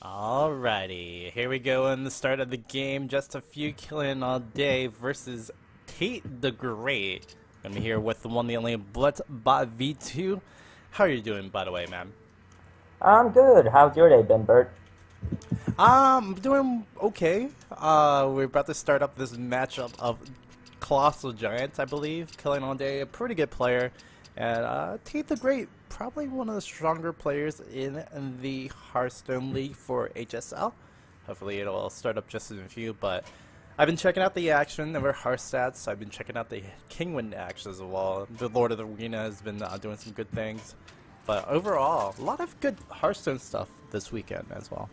Alrighty, here we go in the start of the game. Just a few Killinallday versus T8DGR8. Gonna be here with the one and only Bloodbot V2. How are you doing, by the way, man? I'm good. How's your day been, Bert? Doing okay. We're about to start up this matchup of Colossal Giants, I believe. Killinallday, a pretty good player, and T8DGR8, probably one of the stronger players in the Hearthstone League for HSL. Hopefully it'll start up just in a few, but I've been checking out the action over Hearthstats. I've been checking out the Kingwin action as well. The Lord of the Arena has been doing some good things. But overall, a lot of good Hearthstone stuff this weekend as well.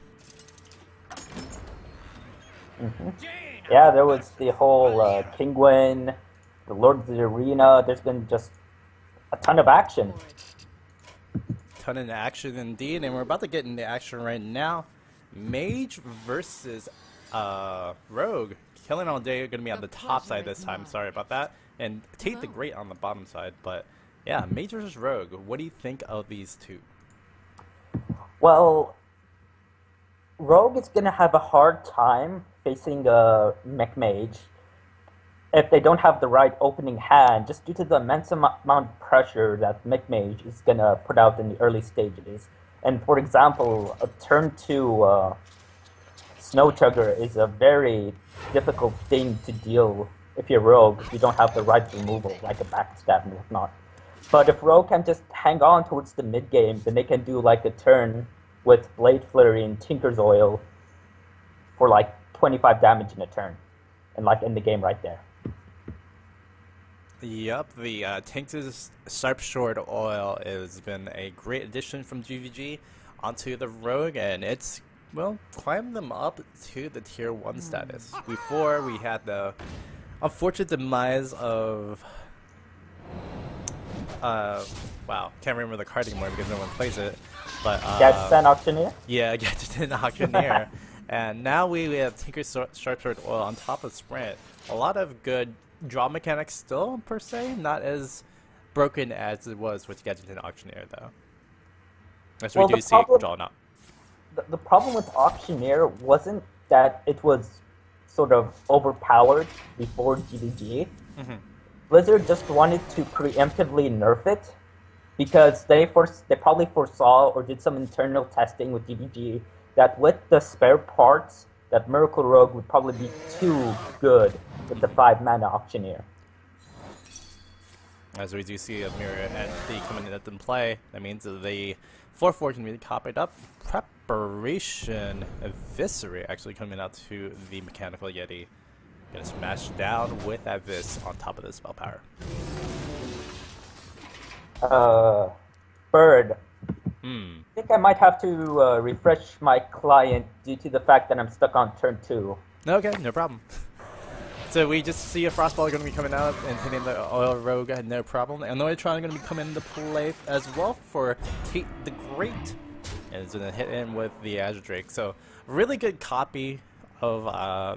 Yeah, there was the whole Kingwin, the Lord of the Arena. There's been just a ton of action. Ton of action indeed, and we're about to get into action right now. Mage versus Rogue. Killinallday are going to be on the top side this time. Sorry about that. And T8DGR8 on the bottom side. But yeah, Mage versus Rogue. What do you think of these two? Well, Rogue is going to have a hard time facing a mech mage if they don't have the right opening hand, just due to the immense amount of pressure that mech mage is going to put out in the early stages. And for example, a turn 2 Snow Chugger is a very difficult thing to deal if you're Rogue, if you don't have the right removal, like a backstab and whatnot. But if Rogue can just hang on towards the mid game, then they can do like a turn with Blade Flurry and Tinker's Oil for like 25 damage in a turn, and like end the game right there. Yep, the Tinker's Sharp Sword Oil has been a great addition from GVG onto the Rogue, and it's, well, climbed them up to the tier 1 status. Before, we had the unfortunate demise of wow, can't remember the card anymore because no one plays it. But Gadgetzan Auctioneer? Yeah, Gadgetzan Auctioneer. And now we have Tinker's Sharp Sword Oil on top of Sprint. A lot of good draw mechanics still, per se. Not as broken as it was with Gadgetzan Auctioneer, though. As we do see it drawn up. The problem with Auctioneer wasn't that it was sort of overpowered before GDG. Blizzard just wanted to preemptively nerf it because they probably foresaw or did some internal testing with GDG that with the spare parts, that Miracle Rogue would probably be too good with the 5-mana Auctioneer. As we do see a mirror entity coming in play, that means that the 4/4 can be copied up. Preparation Eviscerate actually coming out to the Mechanical Yeti. Gonna smash down with that Vis on top of the spell power. Bird. I think I might have to refresh my client due to the fact that I'm stuck on turn 2. Okay, no problem. So we just see a Frostball going to be coming out and hitting the Oil Rogue, no problem. And Noitron going to be coming into play as well for T8DGR8. And it's going to hit in with the Azure Drake. So really good copy of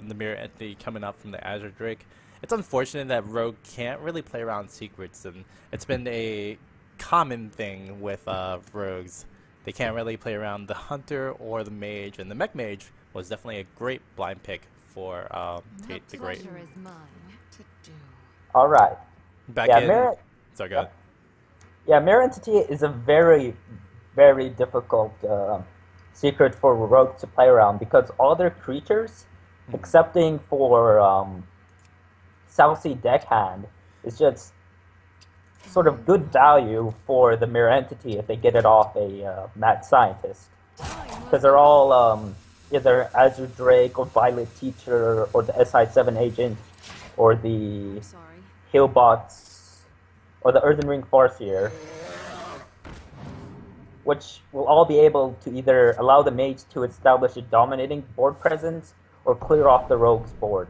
the mirror entity coming up from the Azure Drake. It's unfortunate that Rogue can't really play around secrets, and it's been a common thing with Rogues. They can't really play around the Hunter or the Mage, and the Mech Mage was definitely a great blind pick for T8DGR8. All right. Back in. Sorry, go ahead. Yeah, Mirror Entity is a very, very difficult secret for Rogue to play around because all their creatures, excepting for South Sea Deckhand, is just sort of good value for the Mirror Entity if they get it off a Mad Scientist. Because they're all either Azure Drake or Violet Teacher or the SI7 Agent or the Healbots or the Earthen Ring Farseer, which will all be able to either allow the mage to establish a dominating board presence or clear off the rogue's board.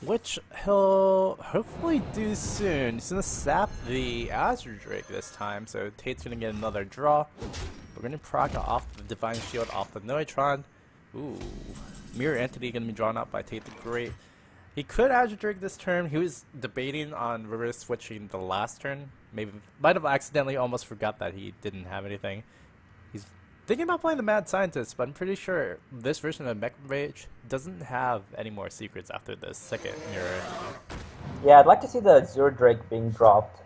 Which he'll hopefully do soon. He's going to sap the Azure Drake this time, so Tate's going to get another draw. We're going to proc off the Divine Shield off the Noitron. Ooh, Mirror Entity going to be drawn out by T8DGR8. He could Azure Drake this turn. He was debating on reverse switching the last turn. Maybe might have accidentally almost forgot that he didn't have anything. He's Thinking about playing the Mad Scientist, but I'm pretty sure this version of Mech Rage doesn't have any more secrets after the second mirror. Yeah, I'd like to see the Azure Drake being dropped.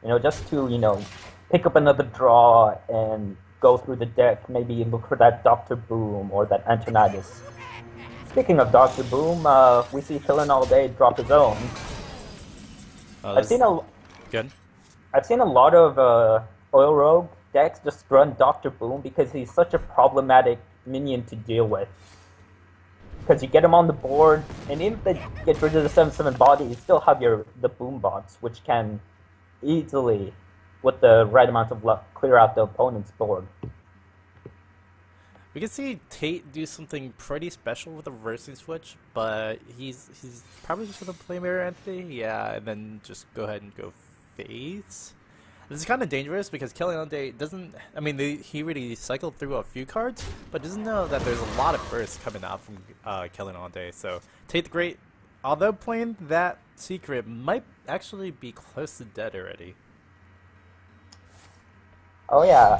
You know, just to, you know, pick up another draw and go through the deck, maybe look for that Dr. Boom or that Antonidas. Speaking of Dr. Boom, we see Killinallday drop his own. Oh, I've seen a good. I've seen a lot of Oil Rogue decks just run Dr. Boom because he's such a problematic minion to deal with. Because you get him on the board, and even if they get rid of the 7/7 body, you still have the Boom bots, which can easily, with the right amount of luck, clear out the opponent's board. We can see Tate do something pretty special with the reversing switch, but he's probably just gonna play Mirror Entity, yeah, and then just go ahead and go face. This is kind of dangerous because Killinallday doesn't. I mean, he really cycled through a few cards, but doesn't know that there's a lot of bursts coming out from Killinallday. So Tate the Great, although playing that secret, might actually be close to dead already. Oh yeah,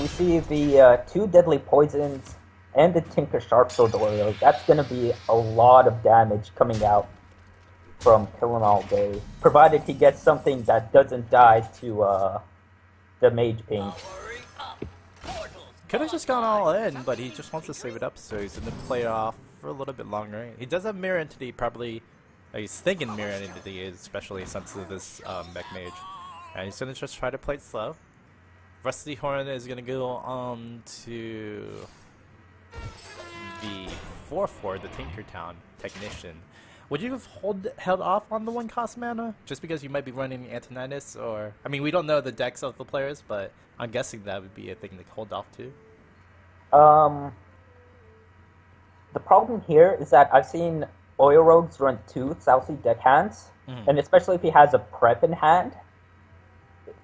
we see the 2 deadly poisons and the Tinker Sharpsword Oreo. That's gonna be a lot of damage coming out from Killinallday, provided he gets something that doesn't die to the Mage Pink. Could have just gone all in, but he just wants to save it up, so he's going to play it off for a little bit longer. He does have Mirror Entity, probably. He's thinking Mirror Entity, especially since of this Mech Mage. And he's going to just try to play it slow. Rusty Horn is going to go on to the 4/4, the Tinkertown Technician. Would you have held off on the 1 cost mana just because you might be running Antonidas, or I mean, we don't know the decks of the players, but I'm guessing that would be a thing to hold off to. The problem here is that I've seen Oil Rogues run 2 Southsea deckhands, and especially if he has a prep in hand.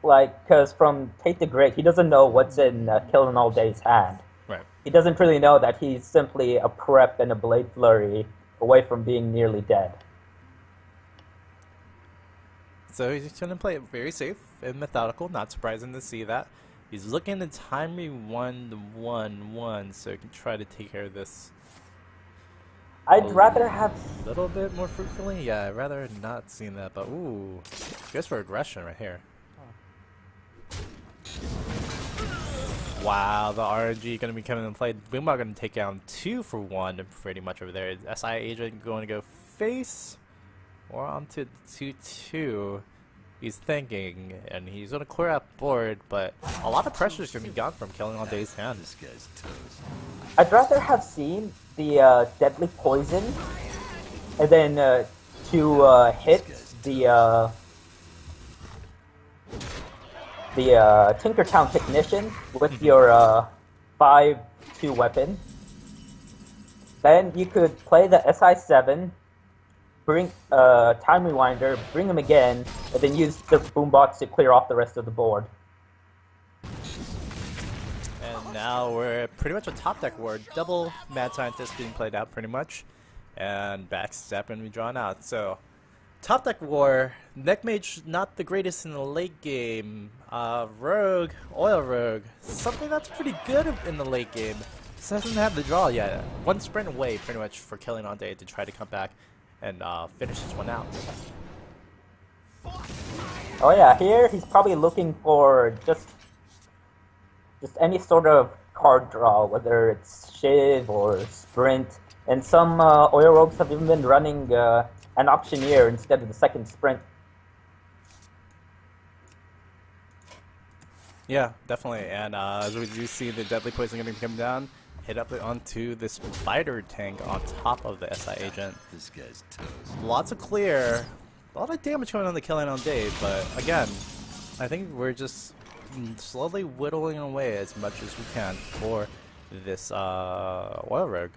Like, because from Tate the Great, he doesn't know what's in Killinallday's hand. Right. He doesn't really know that he's simply a prep and a Blade Flurry away from being nearly dead. So he's going to play it very safe and methodical. Not surprising to see that. He's looking to time me 1/1/1, so he can try to take care of this. I'd rather have a little bit more fruitfully. Yeah, I'd rather not seen that. But ooh, goes for aggression right here. Wow, the RNG going to be coming in play. Boombot going to take down 2 for 1 pretty much over there. SI Agent going to go face or onto 2/2. He's thinking, and he's going to clear out board, but a lot of pressure is going to be gone from Killinallday's hand. This guy's toast. I'd rather have seen the Deadly Poison and then to hit the Tinkertown Technician with your 5/2 weapon. Then you could play the SI7, bring Time Rewinder, bring him again, and then use the Boombox to clear off the rest of the board. And now we're pretty much a top deck war. Double Mad Scientist being played out pretty much, and Backstep and we drawn out. So top deck war, Mech Mage not the greatest in the late game. Rogue, Oil Rogue, something that's pretty good in the late game. Just hasn't had the draw yet. 1 sprint away pretty much for Killinallday to try to come back and finish this one out. Oh yeah, here he's probably looking for just any sort of card draw, whether it's Shiv or Sprint. And some Oil Rogues have even been running an Auctioneer instead of the second Sprint. Yeah, definitely. And as we do see the Deadly Poison going to come down, hit up onto this Spider Tank on top of the SI Agent. This guy's toast. Lots of clear. A lot of damage going on the Killinallday, but again, I think we're just slowly whittling away as much as we can for this Oil Rogue.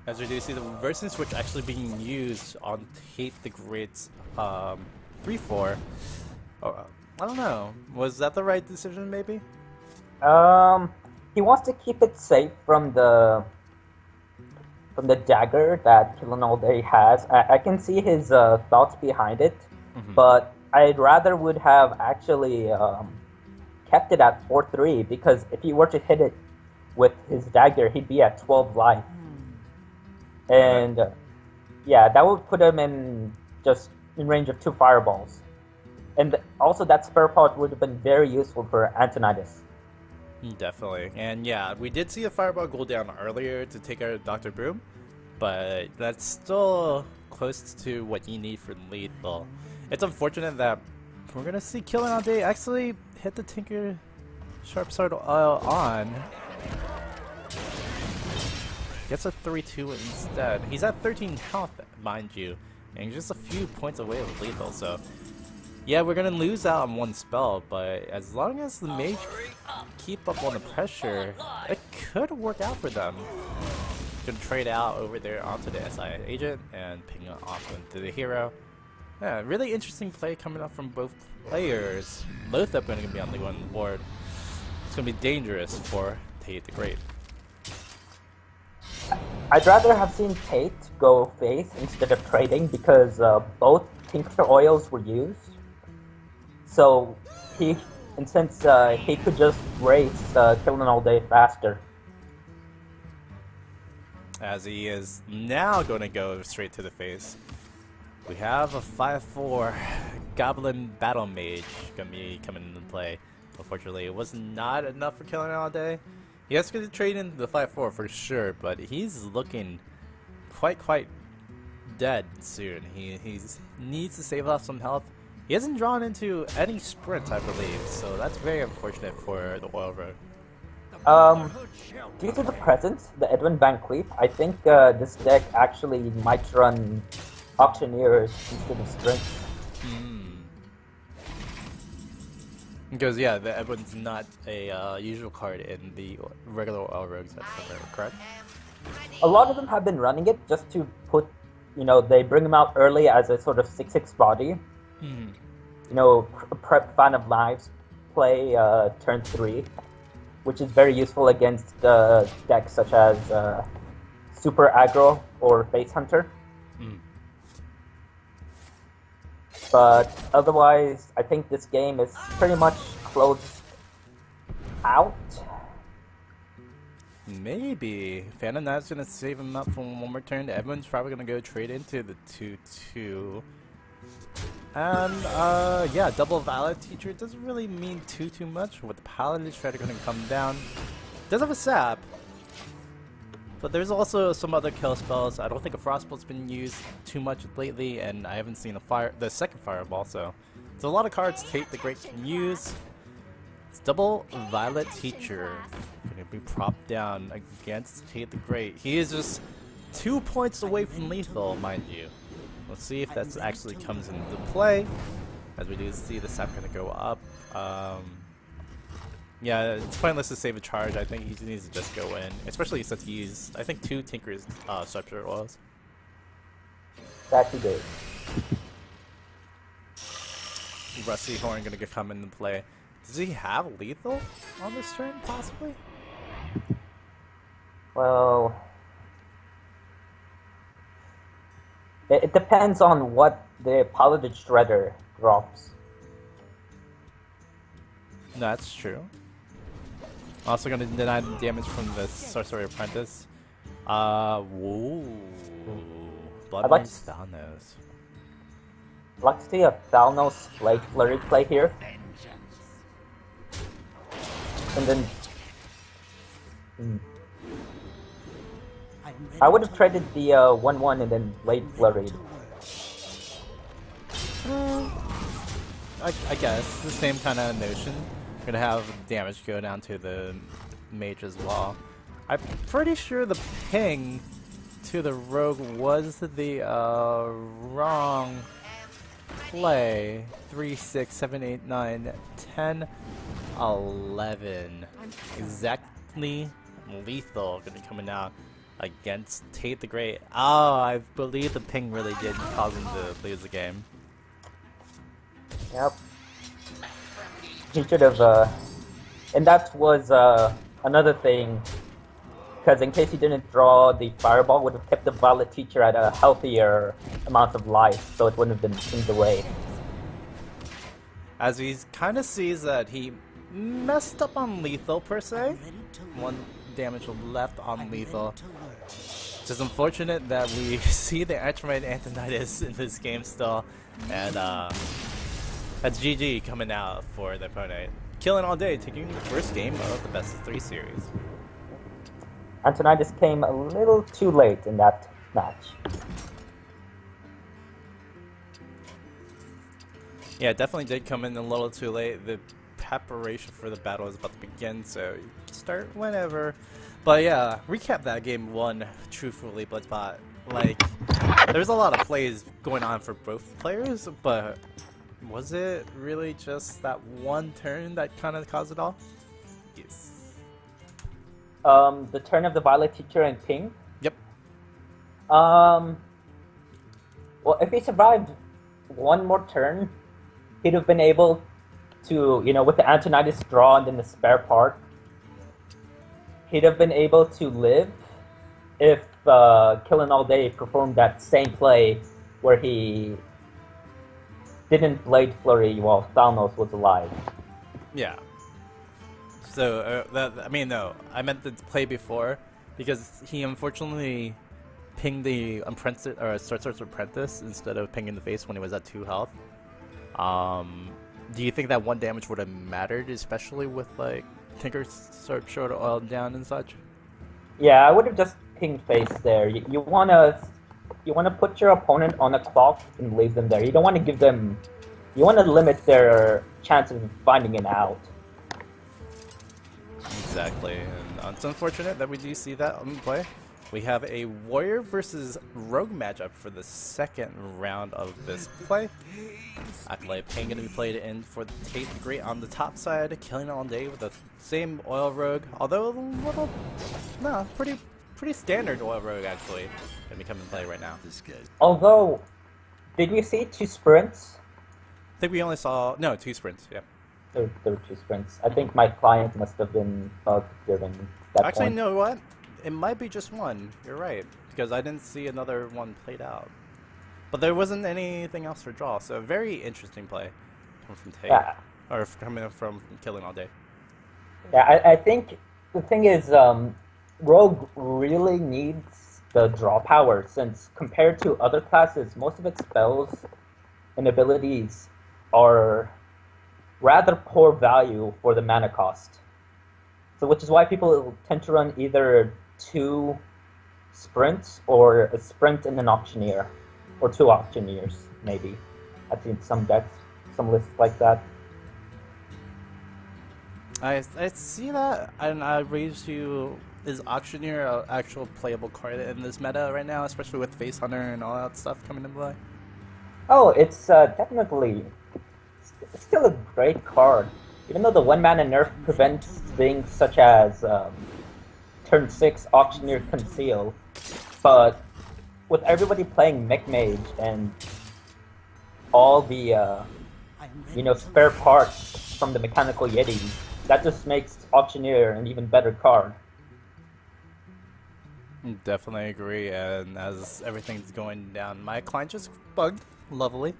As we do see the reversing switch actually being used on Tate the Great's 3/4. Oh, I don't know. Was that the right decision, maybe? He wants to keep it safe from the dagger that Killinallday has. I can see his thoughts behind it, but I'd rather would have actually kept it at 4-3 because if he were to hit it with his dagger, he'd be at 12 life. And yeah, that would put him in just in range of 2 fireballs. And also that spare part would have been very useful for Antonidas. Definitely. And yeah, we did see a fireball go down earlier to take out Dr. Boom, but that's still close to what you need for lethal. It's unfortunate that we're gonna see Killinallday actually hit the Tinker Sharp Sword on. Gets a 3-2 instead. He's at 13 health, mind you, and he's just a few points away with lethal, so yeah, we're gonna lose out on one spell, but as long as the mage keep up on the pressure, it could work out for them. Gonna trade out over there onto the SI agent and ping it off into the hero. Yeah, really interesting play coming up from both players. Both of them are gonna be on the one board. It's gonna be dangerous for T8 the Great. I'd rather have seen Tate go face instead of trading because both Tinker Oils were used. So since he could just race Killinallday faster. As he is now going to go straight to the face. We have a 5-4 Goblin Battle Mage going to be coming into play. Unfortunately, it was not enough for Killinallday. He has to trade into the 5-4 for sure, but he's looking quite dead soon. He needs to save off some health. He hasn't drawn into any sprints, I believe, so that's very unfortunate for the Oil Road. Due to the presence, the Edwin Van Cleef, I think this deck actually might run Auctioneers instead of sprints. Because yeah, the Edwin's not a usual card in the regular Oil Rogues, correct? A lot of them have been running it just to put, they bring him out early as a sort of 6-6 body. Prep Fan of Lives play turn 3, which is very useful against decks such as Super Aggro or Face Hunter. But otherwise, I think this game is pretty much closed out. Maybe. Phantom Knight's gonna save him up for one more turn. Edwin's probably gonna go trade into the 2-2. And yeah, double Valid Teacher doesn't really mean too much. With the Paladin Shredder gonna come down. Does have a sap. But there's also some other kill spells. I don't think a Frostbolt's been used too much lately, and I haven't seen the second Fireball, so there's a lot of cards T8 the Great can use. It's double Violet Teacher. Gonna be propped down against T8 the Great. He is just 2 points away from lethal, mind you. Let's see if that actually comes into play. As we do see the sap gonna go up. Yeah, it's pointless to save a charge. I think he needs to just go in, especially since he's, I think, 2 Tinker's Scepter was. That he did. Rusty Horn gonna come into play. Does he have lethal on this turn, possibly? Well, it depends on what the Paladin Shredder drops. That's true. Also gonna deny the damage from the Sorcerer Apprentice. Whoa. Bloodborne's Thanos. I'd like to see a Thanos Blade Flurry play here. And then I would have traded the 1-1 and then Blade Flurried. I guess the same kind of notion. Gonna have damage go down to the mage as well. I'm pretty sure the ping to the rogue was the wrong play. 3, 6, 7, 8, 9, 10, 11. Exactly lethal gonna be coming out against T8 the Great. Oh, I believe the ping really did cause him to lose the game. Yep. He should have, and that was another thing, because in case he didn't draw the Fireball, would have kept the Violet Teacher at a healthier amount of life, so it wouldn't have been pinged away. as he kind of sees that he messed up on lethal per se. 1 damage left on lethal. Just unfortunate that we see the Archmite Antonidas in this game still, and that's GG coming out for the opponent. Killinallday taking the first game of the best of 3 series. Antonidas came a little too late in that match. Yeah, it definitely did come in a little too late. The preparation for the battle is about to begin, so you can start whenever. But yeah, recap that game 1, truthfully, Bloodspot. Like, there's a lot of plays going on for both players, but was it really just that one turn that kind of caused it all? Yes. The turn of the Violet Teacher and Ping? Yep. Well, if he survived one more turn, he'd have been able to, you know, with the Antonidas draw and then the spare part, he'd have been able to live if Killinallday performed that same play where he didn't Blade Flurry while Thalnos was alive. Yeah. So, I mean, no, I meant the play before, because he unfortunately pinged the Apprentice, or Sorcerer's Apprentice instead of pinging the face when he was at 2 health. Do you think that 1 damage would have mattered, especially with, like, Tinker sort of oil down and such? Yeah, I would have just pinged face there. You wanna put your opponent on a clock and leave them there. You don't want to give them. You want to limit their chances of finding an out. Exactly, and it's unfortunate that we do see that on the play. We have a Warrior versus Rogue matchup for the second round of this play. Acolyte Pain going to be played in for the T8DGR8 on the top side, Killinallday with the same Oil Rogue, although a little, no, pretty standard Oil Rogue actually. Going to be coming to play right now. Although, did we see 2 sprints? I think we only saw, no, 2 sprints, yeah. There were 2 sprints. I think my client must have been bug-driven that Actually, point. you know what? It might be just 1. You're right, because I didn't see another one played out. But there wasn't anything else for draw, so a very interesting play coming from Tay, Yeah. or coming from Killinallday. Yeah, I think the thing is, Rogue really needs the draw power, since compared to other classes, most of its spells and abilities are rather poor value for the mana cost. So which is why people tend to run either 2 sprints or a sprint and an auctioneer, or 2 auctioneers maybe. I've seen some decks, some lists like that. I see that, and I raised you. Is Auctioneer an actual playable card in this meta right now, especially with Face Hunter and all that stuff coming into play? Oh, it's definitely it's still a great card. Even though the 1-mana nerf prevents things such as turn 6 Auctioneer Conceal, but with everybody playing Mech Mage and all the spare parts from the Mechanical Yeti, that just makes Auctioneer an even better card. Definitely agree, and as everything's going down, my client just bugged, lovely.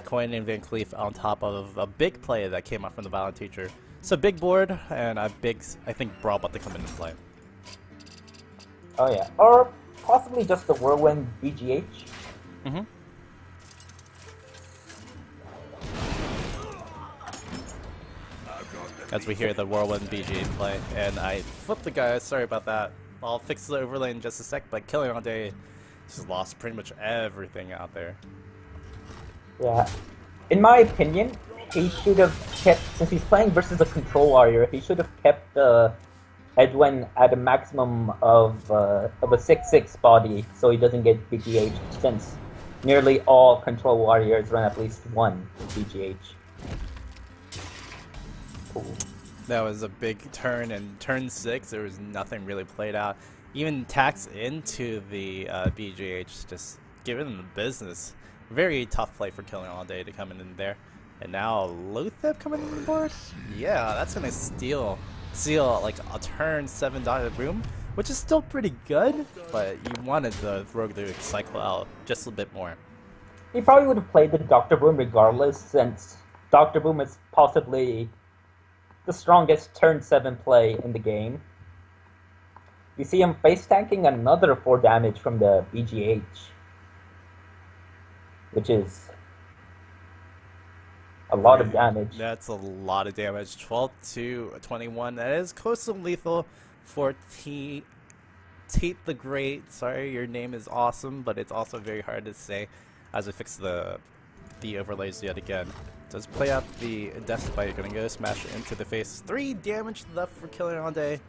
Coin and Van Cleef on top of a big play that came out from the Violent Teacher. So big board, and a big, I think, Brawl about to come into play. Oh yeah, or possibly just the Whirlwind BGH. Mm-hmm. As we hear the Whirlwind BGH play, and I flipped the guy, sorry about that. I'll fix the overlay in just a sec, but Killinallday just lost pretty much everything out there. Yeah. In my opinion, he should have kept, since he's playing versus a Control Warrior, he should have kept the Edwin at a maximum of a 6/6 body, so he doesn't get BGH, since nearly all Control Warriors run at least 1 BGH. Ooh. That was a big turn, and turn 6, there was nothing really played out. Even tax into the BGH, just giving them the business. Very tough play for Killinallday to come in there. And now Lothep coming on the board? Yeah, that's gonna steal like a turn 7 dotted room, which is still pretty good, but you wanted the Rogue to cycle out just a bit more. He probably would have played the Doctor Boom regardless, since Dr. Boom is possibly the strongest turn 7 play in the game. You see him face tanking another 4 damage from the BGH, which is a lot of damage. That's a lot of damage. 12 to 21. That is close to lethal for Tate the Great. Sorry, your name is awesome, but it's also very hard to say as I fix the overlays yet again. Does play out the Death Spite. Gonna go smash it into the face. 3 damage left for Killinallday.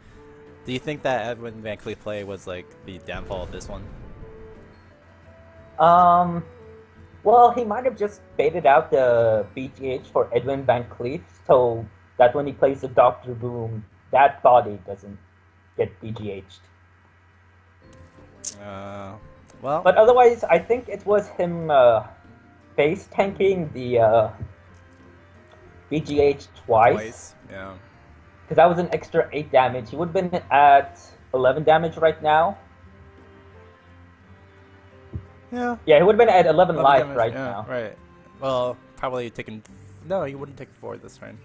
Do you think that Edwin Van Cleef play was like the downfall of this one? Well, he might have just baited out the BGH for Edwin Van Cleef so that when he plays the Dr. Boom, that body doesn't get BGH'd. Well. But otherwise, I think it was him face tanking the BGH twice. Yeah. Because that was an extra 8 damage. He would have been at 11 damage right now. Yeah. Yeah, he would have been at 11 life right now. Right. Well, probably taking... No, he wouldn't take 4 this turn.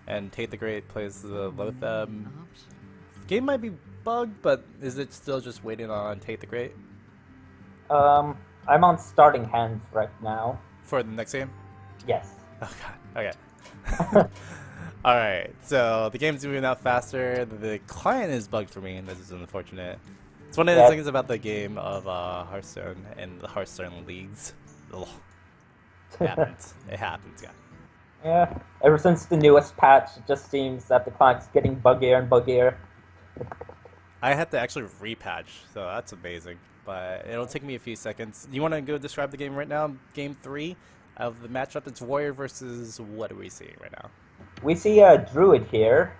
And Tate the Great plays the Lothab. Game might be bugged, but is it still just waiting on Tate the Great? I'm on starting hands right now. For the next game? Yes. Oh god, okay. Alright, so the game's moving out faster. The client is bugged for me, and this is unfortunate. It's one of the things about the game of Hearthstone and the Hearthstone leagues. Ugh. It happens. It happens, yeah. Yeah, ever since the newest patch, it just seems that the client's getting buggier and buggier. I had to actually repatch, so that's amazing. But it'll take me a few seconds. You want to go describe the game right now? Game 3 of the matchup. It's Warrior versus what are we seeing right now? We see a Druid here.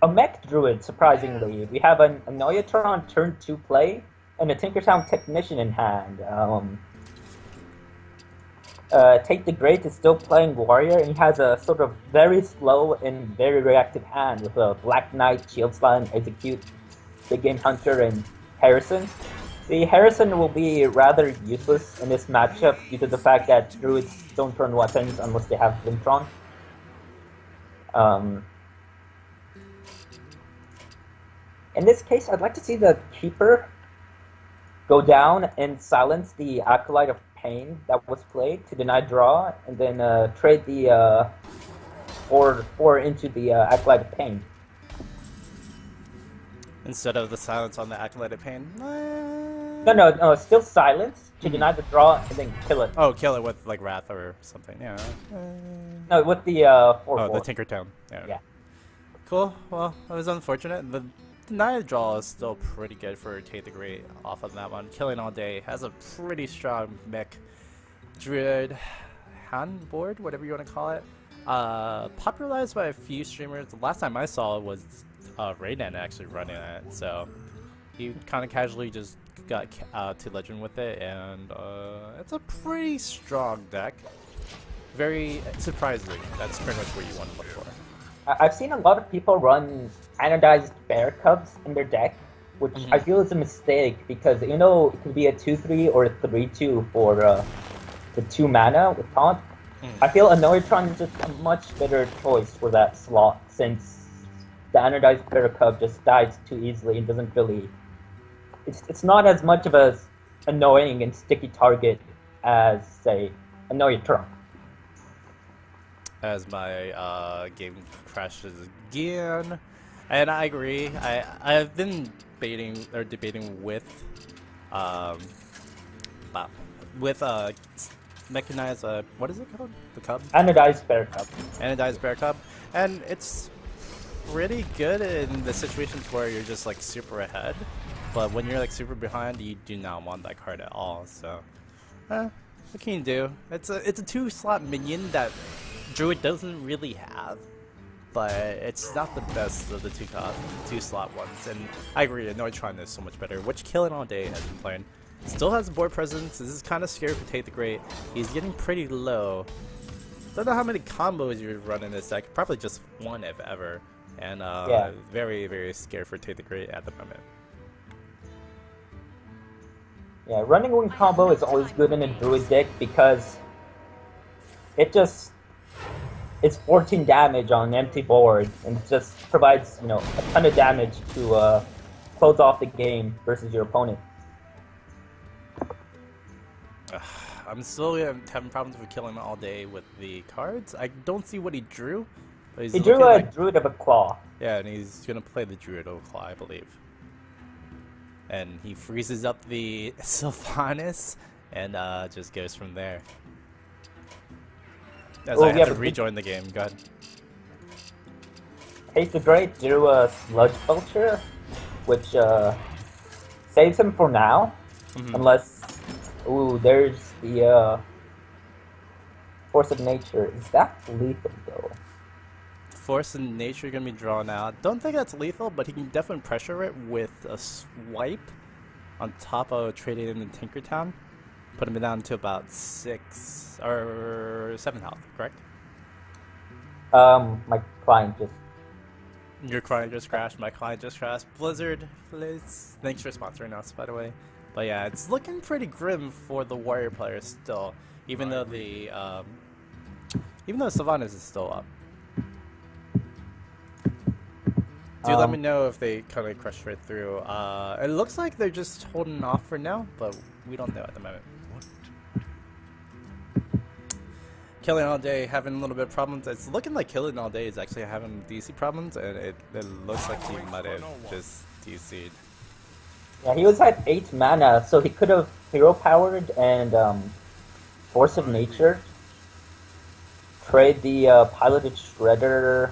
A mech Druid, surprisingly. We have a Noyatron turn 2 play and a Tinkertown Technician in hand. Tate the Great is still playing Warrior, and he has a sort of very slow and very reactive hand with a Black Knight, Shield Slide, Execute, Big Game Hunter, and Harrison. The Harrison will be rather useless in this matchup due to the fact that Druids don't turn weapons unless they have Blintron. In this case, I'd like to see the Keeper go down and silence the Acolyte of Pain that was played to deny draw, and then trade the 4 into the Acolyte of Pain. Instead of the silence on the Acolyte of Pain? No, still silence to deny the draw and then kill it. Oh, kill it with like Wrath or something, yeah. No, with the 4/4. Oh, the Tinkertown. Yeah. Cool, well, that was unfortunate. The deny draw is still pretty good for Tate the Great off of that one. Killinallday has a pretty strong mech Druid hand board, whatever you want to call it. Popularized by a few streamers. The last time I saw it was Raynan actually running it, so he kind of casually just got to Legend with it, and it's a pretty strong deck. Very surprisingly, that's pretty much what you want to look for. I've seen a lot of people run Anodized Bear Cubs in their deck, which I feel is a mistake because, you know, it could be a 2/3 or a 3/2 for the 2 mana with taunt. I feel Anoitron is just a much better choice for that slot since the Anodized Bear Cub just dies too easily and doesn't really... It's not as much of a annoying and sticky target as, say, Anoitron. As my game crashes again, and I agree. I've been debating with mechanized what is it called? The Cub? Anodized Bear Cub. Anodized Bear Cub, and it's pretty good in the situations where you're just like super ahead, but when you're like super behind, you do not want that card at all. So, what can you do? It's a 2-slot minion that Druid doesn't really have, but it's not the best of the 2-slot ones. And I agree, Noitron is so much better, which Killinallday has been playing. Still has board presence. This is kind of scary for Tate the Great. He's getting pretty low. Don't know how many combos you run in this deck. Probably just one, if ever. And very, very scared for Tate the Great at the moment. Yeah, running one combo is always good in a Druid deck because it just it's 14 damage on an empty board, and it just provides, you know, a ton of damage to close off the game versus your opponent. I'm still having problems with killing all day with the cards. I don't see what he drew. But he's He drew looking a like, Druid of a Claw. yeah, and he's gonna play the Druid of Claw, I believe. And he freezes up the Sylvanas and just goes from there. As I have to rejoin the game. Go ahead. Taste the Great drew a Sludge Vulture, which saves him for now, unless. Ooh, there's the Force of Nature. Is that lethal though? Force of Nature gonna be drawn out. Don't think that's lethal, but he can definitely pressure it with a swipe on top of trading in Tinkertown. Put him down to about 6 or 7 health, correct? My client just. Your client just crashed. My client just crashed. Blizzard, please. Thanks for sponsoring us, by the way. But yeah, it's looking pretty grim for the Warrior players still, even though the Sylvanas is still up. Do let me know if they kind of crush right through. It looks like they're just holding off for now, but we don't know at the moment. Killinallday having a little bit of problems. It's looking like Killinallday is actually having DC problems, and it looks like he might have just DC'd. Yeah, he was at 8 mana, so he could have Hero Powered and Force of Nature. Trade the Piloted Shredder,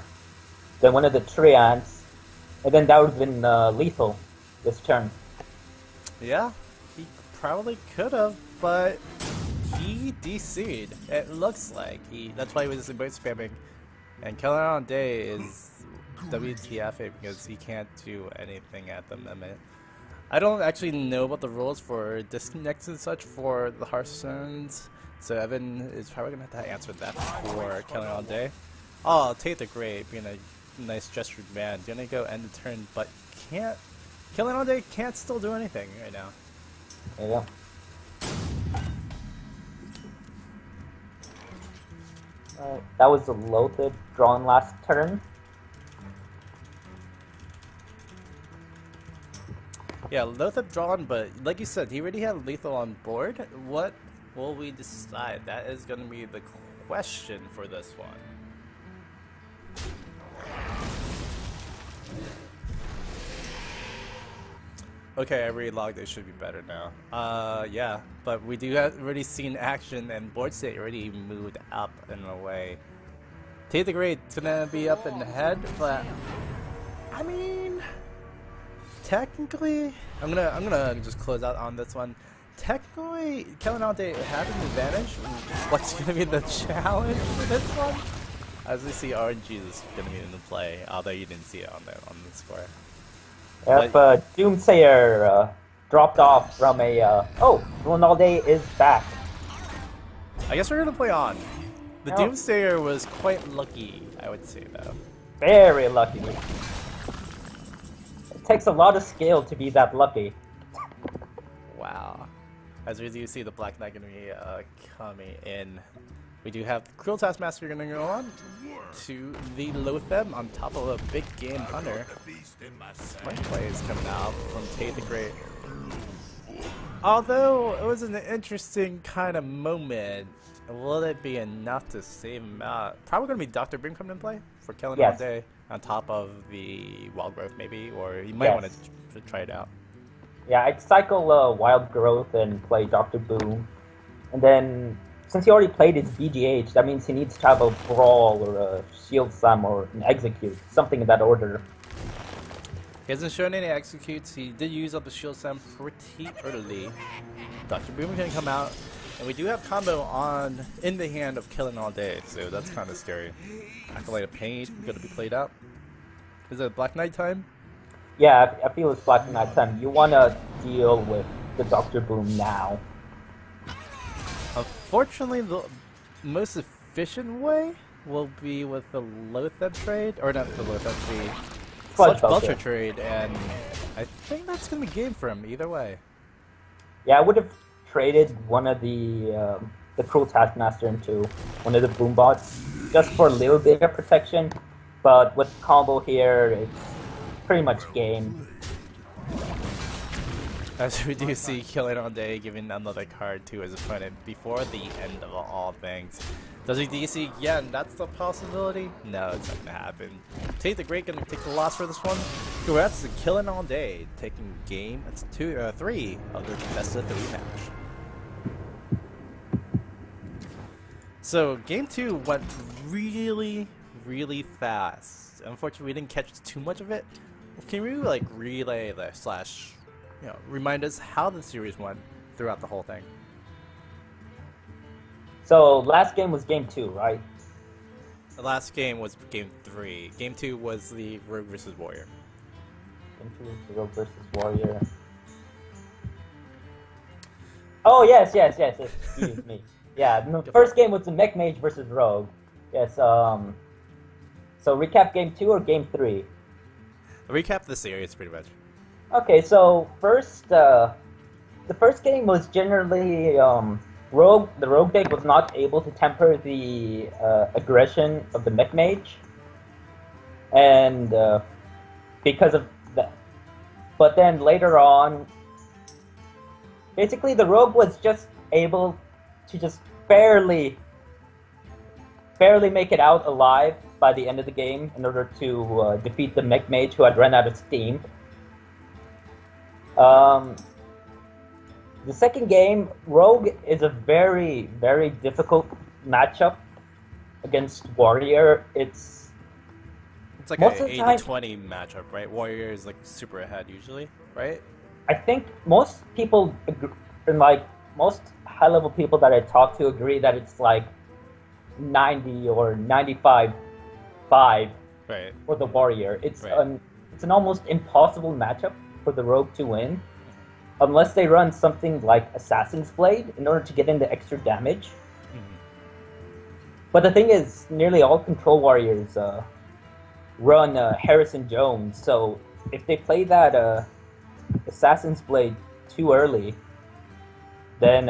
then one of the Treants, and then that would have been lethal this turn. Yeah, he probably could have, but he DC'd. It looks like that's why he was boat spamming. And Killinallday is WTFing because he can't do anything at the moment. I don't actually know about the rules for disconnects and such for the Hearthstones, so Evan is probably going to have to answer that for Killinallday. Oh, T8DGR8 being a nice gestured man. Gonna go end the turn, but can't. Killinallday can't still do anything right now. Yeah. That was a Loatheb drawn last turn. Yeah, Loatheb drawn, but like you said, he already had lethal on board. What will we decide? That is going to be the question for this one. Okay, I relogged. It should be better now. Yeah, but we do have already seen action, and board state already moved up in a way. T8DGR8's gonna be up in the head, but I mean, technically, I'm gonna just close out on this one. Technically, Killinallday has an advantage. What's gonna be the challenge for this one? As we see, RNG is gonna be in the play, although you didn't see it on the score. Yep, Doomsayer dropped off from a. Oh, Killinallday is back. I guess we're gonna play on. The No. Doomsayer was quite lucky, I would say, though. Very lucky. It takes a lot of skill to be that lucky. Wow. As we do see the Black Knight gonna be coming in. We do have Cruel Taskmaster gonna go on to the Loatheb on top of a big game hunter. Smart plays coming out from T8DGR8. Although it was an interesting kind of moment, will it be enough to save him out? Probably gonna be Dr. Boom coming in play for Killinallday on top of the Wild Growth maybe, or you might want to try it out. Yeah, I'd cycle Wild Growth and play Dr. Boom, and then since he already played his BGH, that means he needs to have a Brawl or a Shield Slam or an Execute, something in that order. He hasn't shown any executes. He did use up the Shield Slam pretty early. Dr. Boom is going to come out, and we do have combo on in the hand of Killinallday, so that's kind of scary. Acolyte of Pain going to be played out. Is it Black Knight time? Yeah, I feel it's Black Knight time. You want to deal with the Dr. Boom now. Unfortunately, the most efficient way will be with the Loatheb trade, or not the Loatheb, the Sludge Vulture trade, and I think that's going to be game for him either way. Yeah, I would have traded one of the the Cruel Taskmaster into one of the boom bots, just for a little bit of protection. But with combo here, it's pretty much game. As we do see Killinallday giving another card to his opponent before the end of all things. Does he DC again? That's the possibility? No, it's not gonna happen. T8 the Great gonna take the loss for this one. Congrats to Killinallday taking game. That's 3 of the best of 3 match. So game 2 went really, really fast. Unfortunately, we didn't catch too much of it. Can we like relay the slash, remind us how the series went throughout the whole thing? So last game was game 2, right? The last game was game 3. Game 2 was the Rogue versus Warrior. Game 2 was the Rogue versus Warrior. Oh yes. Excuse me. Yeah, the first game was the Mech Mage versus Rogue. Yes. So recap game 2 or game 3? Recap the series, pretty much. Okay, so the first game was generally the Rogue deck was not able to temper the aggression of the Mech Mage, and because of that. But then later on, basically the Rogue was just able to just barely make it out alive by the end of the game in order to defeat the Mech Mage, who had run out of steam. The second game, Rogue is a very, very difficult matchup against Warrior. It's like an 80-20 matchup, right? Warrior is like super ahead usually, right? I think most people, and like most high-level people that I talk to, agree that it's like 90 or 95-5 right. for the Warrior. It's right. It's an almost impossible matchup for the Rogue to win, unless they run something like Assassin's Blade in order to get into extra damage. Mm-hmm. But the thing is, nearly all Control Warriors run Harrison Jones, so if they play that Assassin's Blade too early, then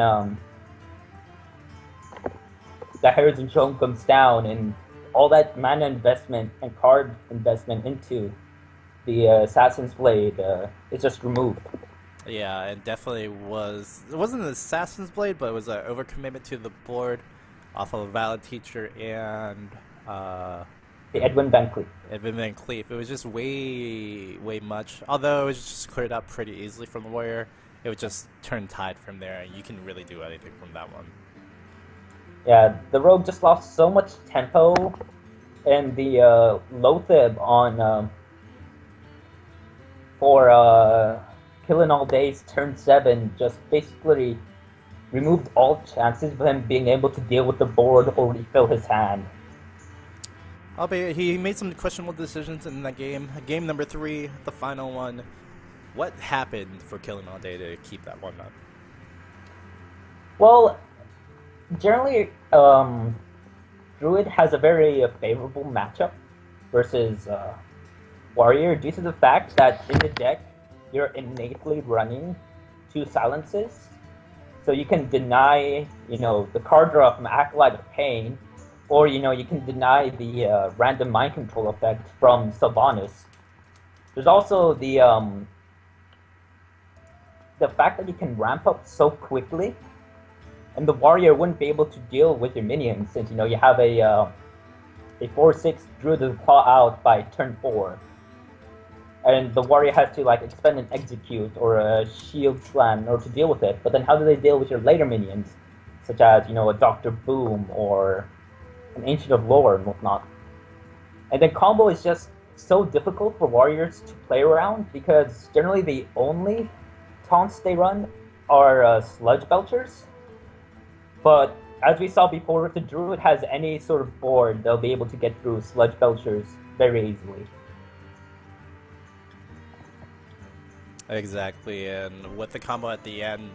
the Harrison Jones comes down, and all that mana investment and card investment into the Assassin's Blade is just removed. Yeah, it definitely was. It wasn't an Assassin's Blade, but it was an overcommitment to the board off of a Valid Teacher and the Edwin Van Cleef. Edwin Van Cleef. It was just way much. Although it was just cleared up pretty easily from the Warrior, it would just turn tide from there, and you can really do anything from that one. Yeah, the Rogue just lost so much tempo, and the Loatheb on for Killinallday's turn 7 just basically removed all chances of him being able to deal with the board or refill his hand. Albeit, he made some questionable decisions in that game. Game number 3, the final one. What happened for Killinallday to keep that one up? Well, generally, Druid has a very favorable matchup versus Warrior due to the fact that in the deck, you're innately running 2 silences. So you can deny, the card draw from Acolyte of Pain, or, you can deny the random mind control effect from Sylvanas. There's also the fact that you can ramp up so quickly, and the Warrior wouldn't be able to deal with your minions since, you have a 4/6 Druid to claw out by turn 4. And the Warrior has to expend an Execute or a Shield Slam in order to deal with it. But then how do they deal with your later minions, such as a Dr. Boom or an Ancient of Lore and whatnot? And then combo is just so difficult for Warriors to play around because generally the only taunts they run are Sludge Belchers. But as we saw before, if the Druid has any sort of board, they'll be able to get through Sludge Belchers very easily. Exactly, and with the combo at the end,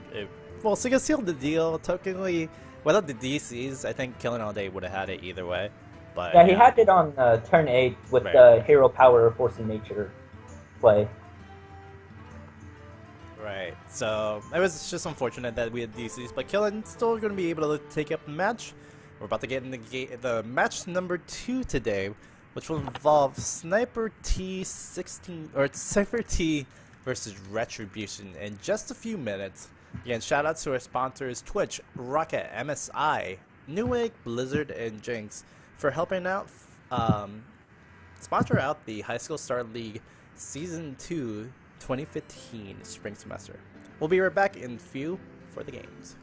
Siga sealed the deal. Technically, without the DCs, I think Killinallday would have had it either way. But yeah, he had it on turn 8 with the Hero Power Force of Nature play. Right, so it was just unfortunate that we had DCs, but Killen still going to be able to take up the match. We're about to get in the match number 2 today, which will involve Sniper T16 or Cypher T versus Retribution in just a few minutes. Again, shout out to our sponsors Twitch, Rocket, MSI, Newegg, Blizzard, and Jinx for helping out sponsor out the High School Star League Season 2 2015 spring semester. We'll be right back in few for the games.